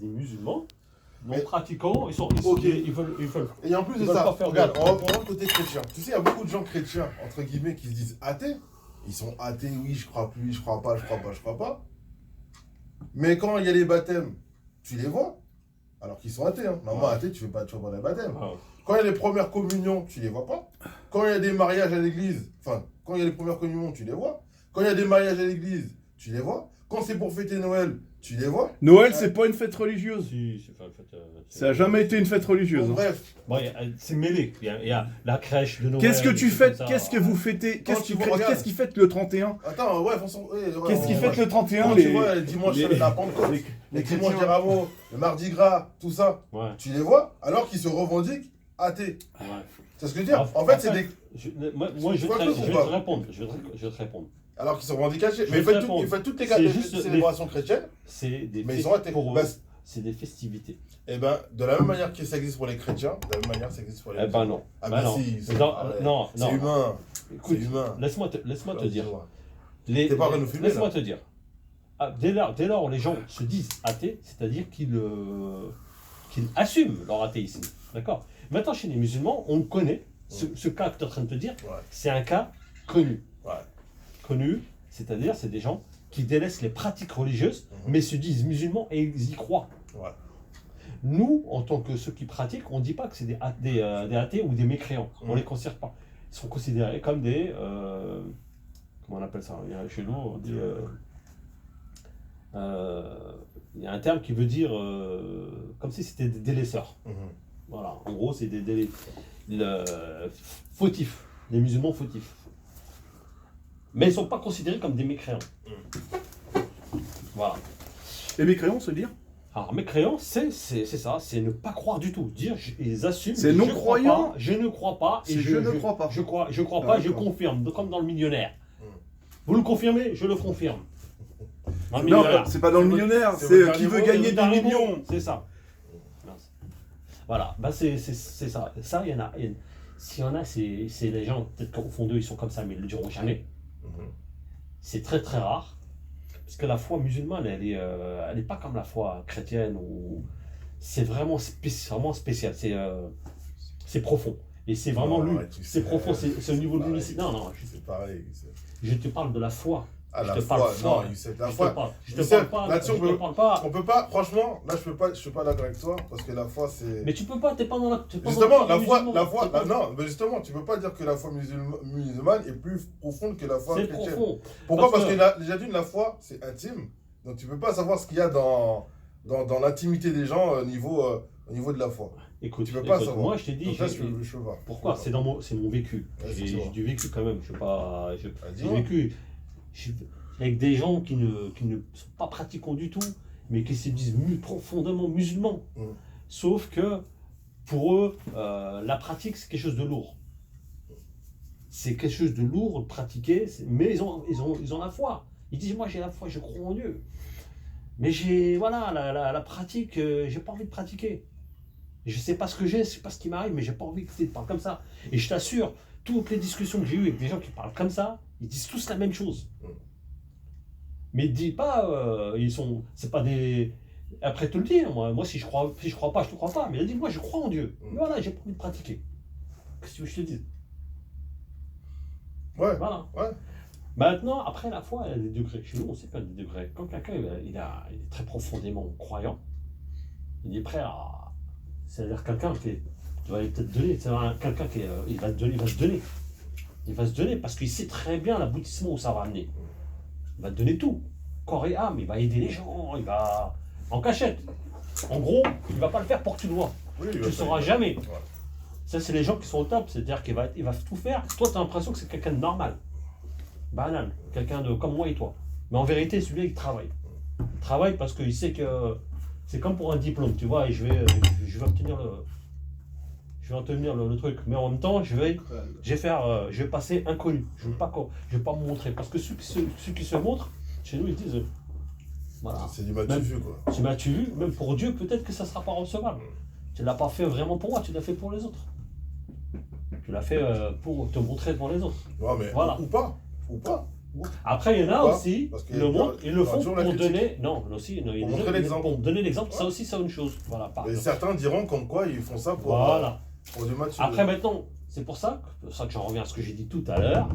des musulmans non Mais- pratiquants, Ok. ils veulent. Et en plus de Ils veulent ça, pas faire regarde, de- on va le côté chrétien. Tu sais, il y a beaucoup de gens chrétiens, entre guillemets, qui se disent athées. Ils sont athées, oui, je crois plus, je crois pas, je crois pas, je crois pas. Mais quand il y a les baptêmes, tu les vois. Alors qu'ils sont athées. Hein. Normalement, athée, tu vas pas les baptêmes. Ah, Quand il y a les premières communions, tu les vois pas. Quand il y a des mariages à l'église, enfin, quand il y a les premières communions, tu les vois. Quand il y a des mariages à l'église, tu les vois. Quand c'est pour fêter Noël, tu les vois. Noël, c'est pas une fête religieuse. si, c'est fait, Ça a jamais été une fête religieuse. Bon, hein. bref, Bon, c'est mêlé. Il y a la crèche de Noël. Qu'est-ce que tu des fais trucs comme ça. Qu'est-ce que vous fêtez Quand tu vois, Qu'est-ce qu'ils fêtent le 31 attends, ouais, Qu'est-ce qu'ils fêtent le 31 Quand tu vois, le dimanche, les- la Pentecôte, les les dimanches des chrétiens. rameaux, le mardi gras, tout ça, Ouais, tu les vois, alors qu'ils se revendiquent athées. ouais. C'est ce que je veux dire. En fait, c'est des. Moi, je vois vais le te truc ou pas répondre. Je vais te répondre. Alors qu'ils se revendiquent athées. Je Mais vais te répondre. ils font toutes les C'est les juste célébrations chrétiennes, C'est des mais ils sont athées. pour Bah, eux, c'est des festivités. et ben, de la même manière que ça existe pour les chrétiens, de la même manière ça existe pour les Eh ben non. Ah Ben bah non. si, c'est Non, ah ouais. non, C'est non. humain. Écoute, C'est humain. laisse-moi te dire. T'es pas en train de nous filmer, Laisse-moi là. te dire. Ah, dès lors où les gens se disent athées, c'est-à-dire qu'ils assument leur athéisme. D'accord. Maintenant, chez les musulmans, on connaît ce cas que tu es en train de te dire. Ouais. C'est un cas connu. Ouais. Connu, c'est-à-dire c'est des gens qui délaissent les pratiques religieuses, Mhm. mais se disent musulmans et ils y croient. Ouais. Nous, en tant que ceux qui pratiquent, on ne dit pas que c'est des athées ou des mécréants. On ne Mhm. les considère pas. Ils sont considérés comme des... comment on appelle ça? Chez nous, on dit... il y a un terme qui veut dire comme si c'était des délaisseurs. Mhm. Voilà, en gros, c'est fautifs, les musulmans fautifs. Mais ils ne sont pas considérés comme des mécréants. Voilà. Les mécréants, se dire Alors, mécréants, c'est ça, c'est ne pas croire du tout. Dire, ils assument. C'est je non crois croyant. pas, je ne crois pas. C'est je ne crois pas. Je crois Ah, pas, je d'accord. confirme. Comme dans le millionnaire. Mm. Vous le confirmez, je le confirme. Dans le Non, millionnaire. c'est pas dans le C'est millionnaire, votre c'est dernier qui veut mot, gagner Dans des le millions. monde, c'est ça. Voilà, bah c'est ça. Ça, il y en a. S'il y en a, c'est les gens, peut-être qu'au fond d'eux, ils sont comme ça, mais ils ne le diront jamais. Mhm. C'est très très rare. Parce que la foi musulmane, elle est pas comme la foi chrétienne. C'est vraiment, vraiment spécial. C'est profond. Et c'est vraiment Non, lui. ouais, tu C'est sais, profond, c'est au niveau de pareil, l'unicité. Non, non, C'est pareil. je te parle de la foi. Ah, Je la te parle foi, foi. non, Youssef, la Je te foi. parle, je te Youssef, parle pas. là-dessus, Je te parle pas. On peut pas, franchement, là, je suis pas d'accord avec toi, parce que la foi, c'est. Mais tu peux pas, t'es pas dans la. t'es pas dans Justement, le la foi, musulman. non, mais justement, tu peux pas dire que la foi musulmane est plus profonde que la foi C'est chrétienne. profond. Pourquoi? Parce Parce que- que déjà d'une, la foi, c'est intime, donc tu peux pas savoir ce qu'il y a dans l'intimité des gens au niveau de la foi. Écoute, Tu peux pas écoute, savoir. moi je t'ai dit, Donc là, je peux pas. pourquoi? C'est mon vécu. Ouais, J'ai effectivement. du vécu quand même. Je sais pas. J'ai dis-moi. vécu avec des gens qui ne sont pas pratiquants du tout, mais qui se disent profondément musulmans. Mm. Sauf que pour eux, la pratique c'est quelque chose de lourd. C'est quelque chose de lourd de pratiquer, mais ils ont la foi. Ils disent moi j'ai la foi, je crois en Dieu. Mais j'ai voilà la pratique, j'ai pas envie de pratiquer. Je sais pas ce que j'ai, je sais pas ce qui m'arrive, mais j'ai pas envie que tu parles comme ça. Et je t'assure, toutes les discussions que j'ai eues avec des gens qui parlent comme ça, ils disent tous la même chose. Mm. Mais ils disent pas, c'est pas des. Après te le dire, moi si je crois pas, je te crois pas. Mais il dit moi je crois en Dieu. Mm. Mais voilà, j'ai pas envie de pratiquer. Qu'est-ce que tu veux que je te dise? Ouais, Voilà. ouais. Maintenant, après la foi, il y a des degrés. Chez nous, on sait pas des degrés. Quand quelqu'un il est très profondément croyant, il est prêt à. C'est-à-dire quelqu'un qui va peut-être donner. C'est quelqu'un qui il va se donner. Il va se donner parce qu'il sait très bien l'aboutissement où ça va amener. Il va te donner tout. Corps et âme, il va aider les gens, il va. En cachette. En gros, il va pas le faire pour que tu le vois. Oui, Tu ne sauras jamais. Ouais. Ça, c'est les gens qui sont au top. C'est-à-dire qu'il va tout faire. Toi, tu as l'impression que c'est quelqu'un de normal. Banal. Quelqu'un de comme moi et toi. Mais en vérité, celui-là, il travaille. Il travaille parce qu'il sait que c'est comme pour un diplôme, tu vois, et je vais obtenir le truc. Mais en même temps, je vais passer inconnu. Je ne vais pas me montrer. Parce que ceux qui se montrent, chez nous, ils disent voilà. C'est du matu vu, quoi. Tu m'as-tu vu? Même pour Dieu, peut-être que ça ne sera pas recevable. Tu ne l'as pas fait vraiment pour moi, tu l'as fait pour les autres. Tu l'as fait pour te montrer devant les autres. Ouais, mais Voilà. ou pas. Ou pas. Après, il y en a Pourquoi aussi, Parce que le monde, ils le il y aura font toujours la pour critique. donner. Non, aussi, non, Pour montrer l'exemple. pour donner l'exemple, ça Ouais. aussi, c'est une chose. Voilà, par Et exemple. certains diront comme quoi ils font ça Voilà. pour du match. Après, maintenant, c'est pour ça que j'en reviens à ce que j'ai dit tout à l'heure.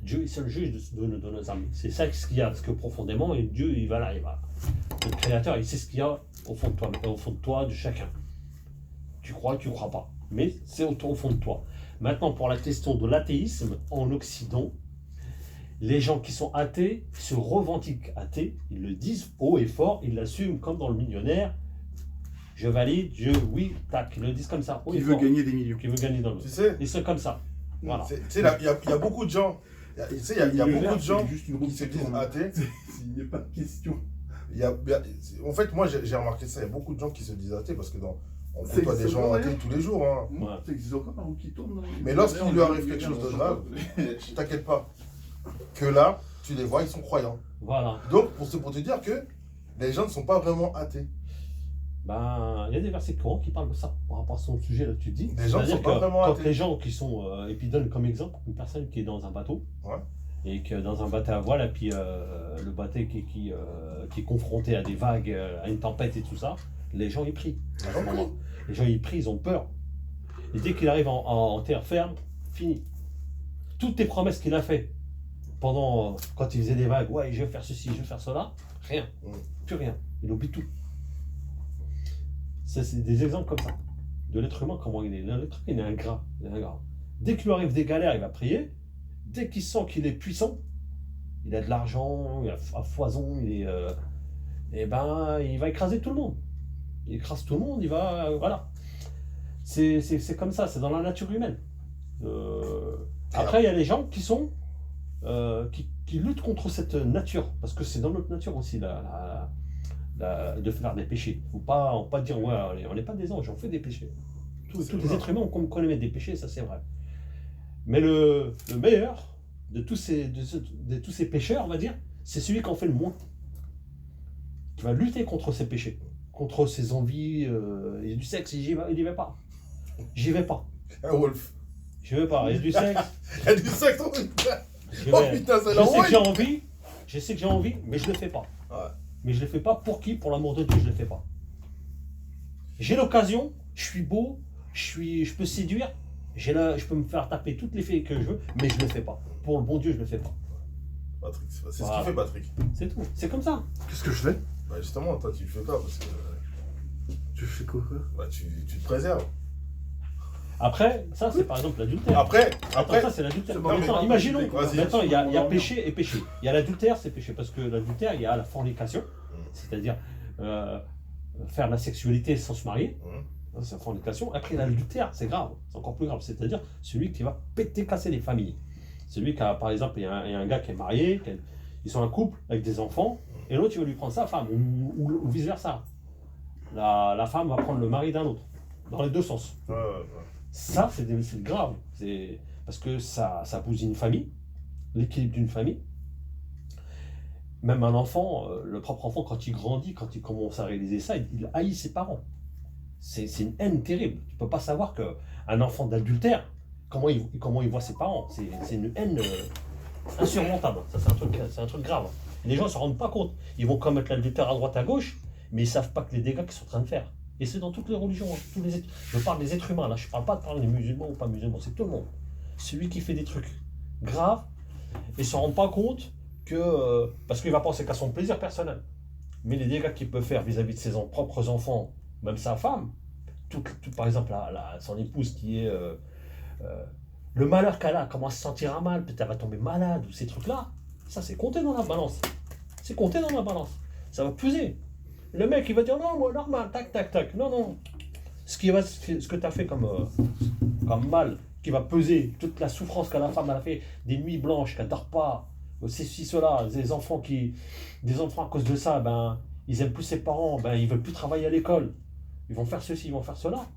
Dieu est seul juge de nos âmes. C'est ça ce qu'il y a, parce que profondément, et Dieu, il va là, il va. Le Créateur, il sait ce qu'il y a au fond de toi, de chacun. Tu crois, tu crois pas. Mais c'est au fond de toi. Maintenant, pour la question de l'athéisme, en Occident, les gens qui sont athées se revendiquent athées, ils le disent haut et fort, ils l'assument comme dans Le Millionnaire. Je valide, oui, tac, ils le disent comme ça. Haut Qui et veut fort. gagner des millions. Qui veut gagner dans le. Tu sais, Et c'est comme ça. Voilà. tu sais, il y a beaucoup de gens. Tu sais, il y a beaucoup de gens juste une qui se disent athées. S'il n'y a pas de question. En fait, moi, j'ai remarqué ça. Il y a beaucoup de gens qui se disent athées parce que on C'est côtoie des que gens c'est athées vrai. tous les jours. Hein. Ouais. Ça existe encore un roue qui tourne. Non Mais lorsqu'il lui arrive quelque chose de grave, t'inquiète pas. Que là, tu les vois, ils sont croyants. Voilà. Donc, pour te dire que les gens ne sont pas vraiment athées. Ben, il y a des versets courants qui parlent de ça. Par rapport à son sujet, là, tu dis. Les gens ne C'est-à-dire sont pas que vraiment quand athées. les gens qui sont. Et puis donne comme exemple une personne qui est dans un bateau. Ouais. Et que dans un bateau à voile, et puis le bateau qui est confronté à des vagues, à une tempête et tout ça, les gens y prient. À ce gens moment. Les gens y prient, ils ont peur. Et dès qu'il arrive en terre ferme, fini. Toutes les promesses qu'il a fait pendant, quand il faisait des vagues, ouais, je vais faire ceci, je vais faire cela, rien. Plus rien. Il oublie tout. Ça, c'est des exemples comme ça. De l'être humain, comment il est. L'être humain, il est ingrat. Il est ingrat. Dès qu'il lui arrive des galères, il va prier. Dès qu'il sent qu'il est puissant, il a de l'argent, il a à foison, eh ben, il va écraser tout le monde. Il écrase tout le monde, il va. Voilà. C'est comme ça, c'est dans la nature humaine. Après, il y a les gens qui sont. Qui luttent contre cette nature. Parce que c'est dans notre nature aussi, de faire des péchés. Faut pas dire, ouais, on n'est pas des anges, on fait des péchés. Tous les êtres humains, on connaît des péchés, ça c'est vrai. Mais le meilleur de tous ces pécheurs, on va dire, c'est celui qui en fait le moins. Qui va lutter contre ces péchés, contre ses envies, et du sexe, il y va pas. J'y vais pas. Un Wolf. Je vais pas. Et du sexe, Il y a du sexe en même temps. je Oh vais. putain, c'est Je la sais que ouais. j'ai envie, mais je le fais pas. Ouais. Mais je le fais pas pour qui? Pour l'amour de Dieu, je le fais pas. J'ai l'occasion, je suis beau, je peux séduire, je peux me faire taper toutes les filles que je veux, mais je le fais pas. Pour le bon Dieu, je le fais pas. Patrick, c'est ce Voilà. qu'il fait, Patrick. C'est tout. C'est comme ça. Qu'est-ce que je fais? Bah justement, toi, tu le fais pas parce que Tu fais quoi? bah, tu te préserves. Après, ça c'est par exemple l'adultère. Après, Ça c'est l'adultère. C'est bon, Maintenant, mais- imaginons, Vas-y. maintenant il y a péché et péché. Il y a l'adultère, c'est péché, parce que l'adultère, il y a la fornication, c'est-à-dire faire la sexualité sans se marier, c'est la fornication. Après l'adultère, c'est grave, c'est encore plus grave, c'est-à-dire celui qui va péter, casser les familles. Celui qui a, par exemple, il y a un gars qui est marié, ils sont un couple avec des enfants, et l'autre il va lui prendre sa femme, ou vice-versa. La femme va prendre le mari d'un autre, dans les deux sens. Ça, c'est grave. Parce que ça bousille une famille, l'équilibre d'une famille. Même un enfant, le propre enfant, quand il grandit, quand il commence à réaliser ça, il haït ses parents. C'est une haine terrible. Tu ne peux pas savoir qu'un enfant d'adultère, comment il voit ses parents. C'est une haine insurmontable. Ça, c'est un truc grave. Les gens ne se rendent pas compte. Ils vont commettre l'adultère à droite, à gauche, mais ils ne savent pas que les dégâts qu'ils sont en train de faire. Et c'est dans toutes les religions. Hein, je parle des êtres humains, là. Je ne parle pas de des musulmans ou pas musulmans. C'est tout le monde. Celui qui fait des trucs graves et ne se rend pas compte que. Parce qu'il va penser qu'à son plaisir personnel. Mais les dégâts qu'il peut faire vis-à-vis de ses propres enfants, même sa femme, par exemple, son épouse qui est. Le malheur qu'elle a, comment elle se sentira mal, peut-être elle va tomber malade, ou ces trucs-là, ça c'est compté dans la balance. C'est compté dans la balance. Ça va peser. Le mec il va dire non, moi normal, tac, tac, tac. Non, non. Ce que tu as fait comme mal, qui va peser, toute la souffrance que la femme a fait, des nuits blanches, qu'elle ne dort pas, ceci, cela, des enfants à cause de ça, ben, ils aiment plus ses parents, ben, ils veulent plus travailler à l'école. Ils vont faire ceci, ils vont faire cela.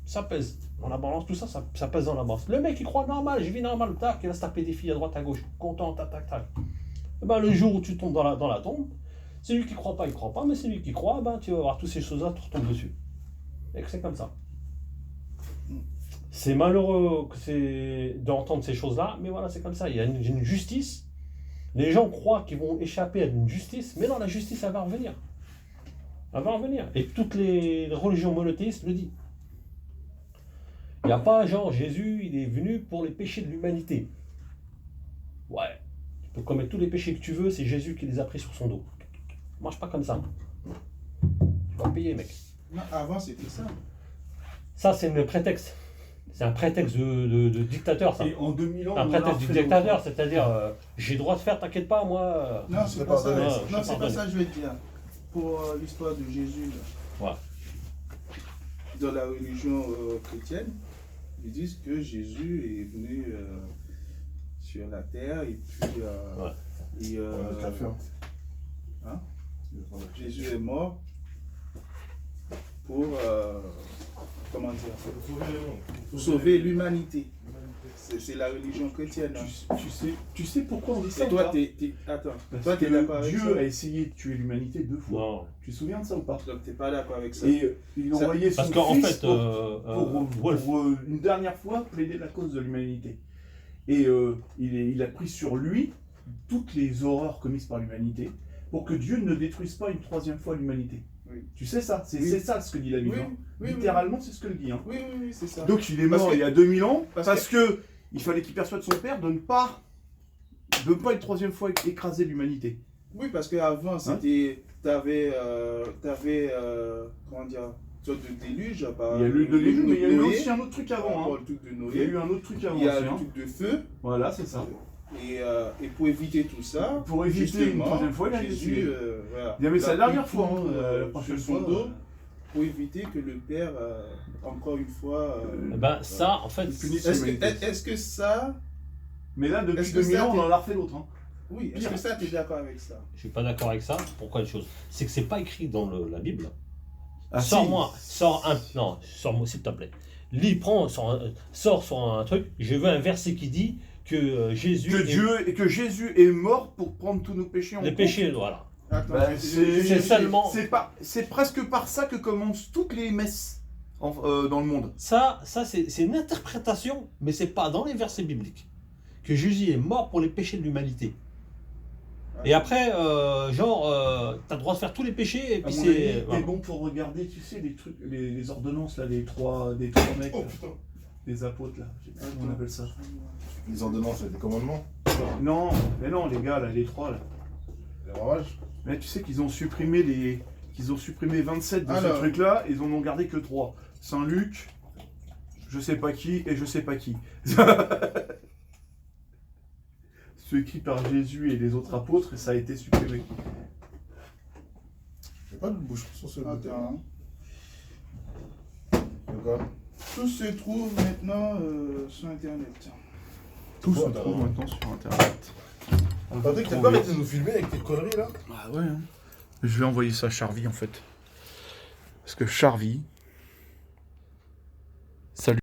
Ça pèse. Dans la balance, tout ça, ça pèse dans la balance. Le mec, il croit normal, je vis normal, tac, il va se taper des filles à droite, à gauche, content, tac, tac, tac. Et ben, le jour où tu tombes dans la tombe, c'est lui qui croit pas, il croit pas, mais c'est lui qui croit, ben, tu vas voir toutes ces choses-là, tu retombes dessus. Et que c'est comme ça. C'est malheureux d'entendre ces choses-là, mais voilà, c'est comme ça. Il y a une justice. Les gens croient qu'ils vont échapper à une justice, mais non, la justice, elle va revenir. Elle va revenir. Et toutes les religions monothéistes le disent. Il n'y a pas genre Jésus, il est venu pour les péchés de l'humanité. Ouais. Tu peux commettre tous les péchés que tu veux, c'est Jésus qui les a pris sur son dos. Ça marche pas comme ça. Tu vas payer, mec. Non, avant, c'était ça. Ça, c'est un prétexte. C'est un prétexte de dictateur, ça. Et en 2000 ans, Un on a prétexte du refait dictateur, l'autre. c'est-à-dire j'ai le droit de faire, t'inquiète pas, moi. Non, c'est c'est pas ça. pardonné. Non, C'est c'est pas pardonné. ça que je veux dire. Pour l'histoire de Jésus, là. Ouais. Dans la religion chrétienne, ils disent que Jésus est venu sur la terre et puis Ouais. et, le café, hein. hein? Jésus est mort pour comment dire, pour sauver l'humanité. C'est la religion chrétienne. Hein. Tu sais pourquoi on dit ça Et ou toi, pas attends, Parce toi, t'es d'accord que avec Dieu ça? a essayé de tuer l'humanité 2 fois. Non. Tu te souviens de ça ou pas? Donc t'es pas d'accord avec ça? Et il a Ça- envoyé son Parce qu'en fils fait, pour Wolf, une dernière fois plaider la cause de l'humanité. Et il a pris sur lui toutes les horreurs commises par l'humanité pour que Dieu ne détruise pas une 3e fois l'humanité. Oui. Tu sais ça? C'est Oui. c'est ça ce que dit la Bible. Oui, hein. oui, Littéralement, c'est ce que le dit. Hein. Oui, c'est ça. Donc il est Parce mort que- il y a 2000 ans parce parce que il fallait qu'il persuade son père de ne pas une 3e fois écraser l'humanité. Oui, parce qu'avant, c'était. T'avais. Comment dire? Une sorte de déluge. Il y a eu de l'élu, mais il y a eu aussi un autre truc avant. Hein. Le truc de Il y a Noé. eu un autre truc avant Il y a aussi. le Hein. truc de feu. Voilà, c'est ça. Et pour éviter tout ça. Pour éviter une justement, 3e fois, il a Jésus. décidé. Voilà, Il y avait sa il a dernière pris fois, tout, la prochaine sur son fois, dos, pour éviter que le Père, encore une fois. eh ben, ça, en fait, Il punit Est-ce l'humanité. que ça. Mais là, depuis Est-ce que 2000 ça, ans, on t'es- en a refait d'autres. Hein. Oui, est-ce Pire. que ça, tu es d'accord avec ça? je suis pas d'accord avec ça. Pourquoi une chose? C'est que c'est pas écrit dans la Bible. Ah, Sors-moi, non, sors-moi s'il te plaît. Lis, sors sur un truc. Je veux un verset qui dit que Jésus. Que Jésus est mort pour prendre tous nos péchés en Les compte. péchés, voilà. Attends, Bah, c'est seulement- C'est presque par ça que commencent toutes les messes dans le monde. Ça c'est une interprétation, mais c'est pas dans les versets bibliques. Que Jésus est mort pour les péchés de l'humanité. Et après, t'as le droit de faire tous les péchés, et À puis mon avis, c'est. t'es voilà. bon pour regarder, tu sais, les trucs, les ordonnances là, des trois mecs, Oh là, putain. des apôtres là, je sais pas comment on appelle ça. Les ordonnances, les commandements, Non, mais non, les gars là, les trois là. les ravages. Mais tu sais qu'ils ont supprimé 27 de Alors. ce truc là, ils en ont gardé que 3. Saint-Luc, je sais pas qui et je sais pas qui. Ceux écrits par Jésus et les autres apôtres, ça a été supprimé. J'ai pas de bouche sur ce côté. Attends. D'accord. Tout se trouve maintenant sur Internet. Tout se se trouve trouve maintenant sur internet. Patrick, t'as pas arrêté de nous filmer avec tes conneries là? Ah ouais. Hein. Je vais envoyer ça à Charvy en fait. Parce que Charvy,